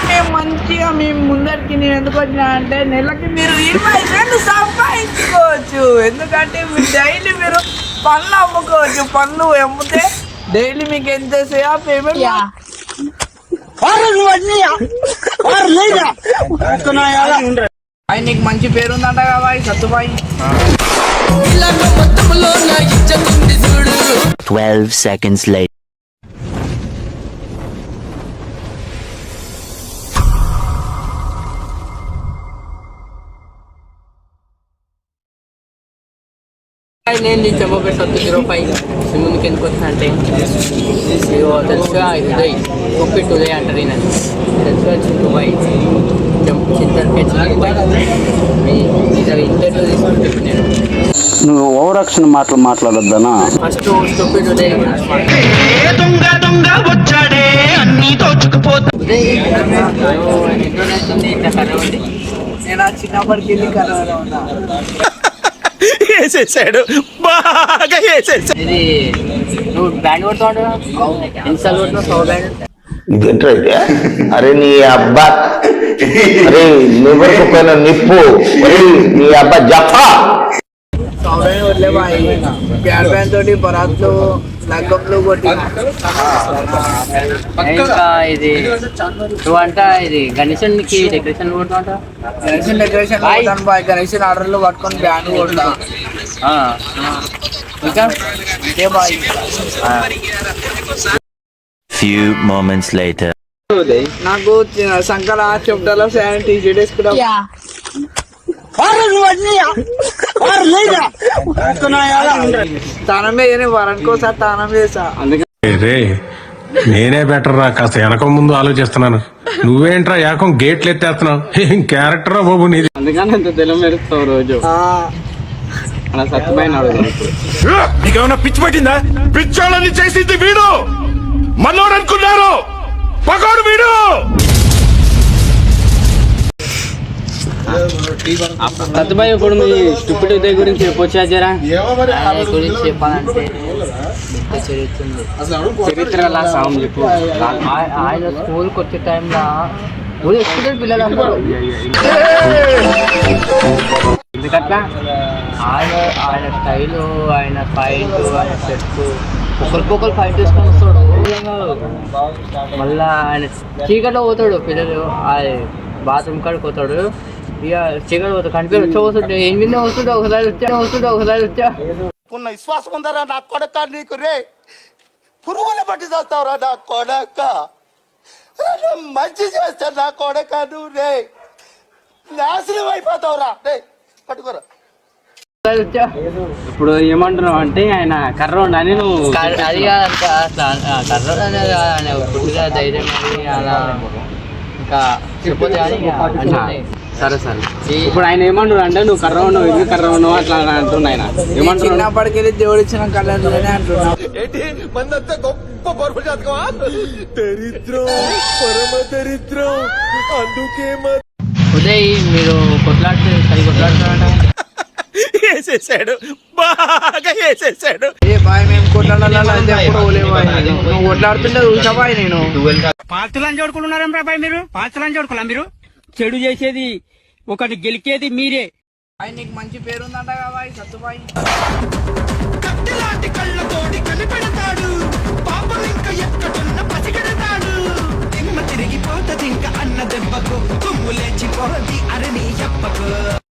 మేము మంచిగా మేము ముందరికి నేను ఎందుకు వచ్చినా అంటే నెలకి మీరు 20,000 సంపాదించుకోవచ్చు. ఎందుకంటే మీరు డైలీ మీరు పళ్ళు అమ్ముకోవచ్చు. పళ్ళు అమ్మితే డైలీ మీకు ఎంత పేమెంట్. నీకు మంచి పేరు ఉందంట కదా సత్తుబాయి. 12 seconds later. నేను చెమ్మపేట సత్తు 05 ముందుకు ఎందుకు వచ్చిన అంటే తెలుసుగా ఉదయ్ కొప్పిట్టు ఉదయ్ అంటారు నేను తెలుసుగా చింటుబాయి చింతకే ఇంటర్వ్యూ తీసుకుంటే నేను నువ్వు ఓవరాక్షన్ మాటలు మాట్లాడొద్దనా. ఫస్ట్ కొప్పిట్టు ఉదయ్ ఉదయ్ ఇట్లా కరవండి. నేను ఆ చిన్నప్పటికి వెళ్ళి కలవడం ఉన్నా. వేసేసాడు, బాగా వేసేసాడు. ఇది నువ్వు బ్యాండ్ కొడుతాడు ఎన్నిసార్లు కొడుతున్నావు? 100 బ్యాండ్. ఇదేంటో అయితే అరే నీ అబ్బా, అరే లివర్కు పైన నిప్పు, అరే నీ అబ్బా జఫా. వదిలే బాయ్ ప్యాడ్ బ్యాన్ తోటి బరాత్లు లగ్గంలో కొట్టి. ఇంకా ఇది నువ్వు అంట ఇది గణేశన్కి డెకరేషన్ కొడుతుంట. గణేషన్ డెకరేషన్ కొడతాను బాయ్. గణేషన్ ఆర్డర్లు పట్టుకొని బ్యాన్ కొడతా. ఇంకా ఏ బాయ్ Few moments later. నాకు సంకల చెప్తాలో టీ-షర్ట్ వేసుకుంటా. తానం వేయని వారానికోసారి తానం చేసా. రే నేనే బెటర్ రా, కాస్త వెనక ముందు ఆలోచిస్తున్నాను. నువ్వేంట్రా ఏకం గేట్లు ఎత్తేస్తున్నావు? ఏం క్యారెక్టరా బాబు నీది. అందుకని అంత తెలం మెరుస్తావు రోజు. అలా సత్యమైన నీకేమన్నా పిచ్చి పట్టిందా? పిచ్చోళ్ళని చేసింది వీడు, మనోడు అనుకున్నారు, పగోడు వీడు. సత్యబాయి ఇప్పుడు మీ స్టూపిడ్ ఉదయ్ గురించి చెప్పొచ్చా జరా? గురించి చెప్పాలంటే చరిత్ర సాంగ్ చెప్పు. ఆయన స్కూల్కి వచ్చే టైంలో ఎక్స్పీరియన్స్ పిల్లలు అందరూ ఎందుకట్లా ఆయన స్టైలు, ఆయన ఫైట్, ఆయన సెట్ ఒకరికొకరు ఫైట్ చేసుకొని వస్తాడు. మళ్ళా ఆయన చీకట్లో పోతాడు. పిల్లలు బాత్రూమ్ కాడికి పోతాడు. ఇక చీకటి పోతాడు. కనిపి వచ్చి ఏం విన్నా వస్తుండే ఒకసారి వచ్చా. ఉన్న విశ్వాసం ఉందరా నా కొడక నీకు? రే పురుగుల పట్టి చేస్తావురా నా కొడక, మంచి చేస్తా నా కొడక, నువ్వు రే నాశనం అయిపోతావురా. రే పట్టుకోరా. ఇప్పుడు ఏమంటున్నావు అంటే ఆయన కర్రోడు అని నువ్వు అది కర్రోడు అనేది ఆయన పుట్టిన ధైర్యం అలా ఇంకా చెప్పొద్దు కానీ సరే సరే. ఇప్పుడు ఆయన ఏమంటారు అంటే నువ్వు కర్ర ఉన్నావు, ఎందుకు కర్ర ఉన్నావు అట్లా అంటున్నా. ఆయన ఏమంటారు? చిన్నప్పటికెళ్ళి దేవుడు ఇచ్చిన కళ్ళలోనే అంటున్నావు. గొప్ప బరువు జాతకమా? దరిద్రం, పరమ దరిద్రం. అందుకే ఉదయ్ మీరు కొట్లాడుతున్నారంట. వేసేసాడు, బాగా వేసేసాడు. ఏ బాయ్ మేము కొట్లాడాలి నువ్వు కొట్లాడుతుంటే చూసా బాయ్. నేను పాత్రలను చూడుకున్నారా బాయ్? మీరు పాత్రలను చూడుకోలే. మీరు చెడు చేసేది ఒకటి, గెలికేది మీరే. బాయ్ నీకు మంచి పేరు ఉందంట కదా బాయ్ సత్తుబాయి. కళ్ళతోడి కలిపెడతాడు పాపం ఇంకా ఎక్కడున్న పసిగడతాడు. తిమ్మ తిరిగిపోతది ఇంకా అన్న దెబ్బకు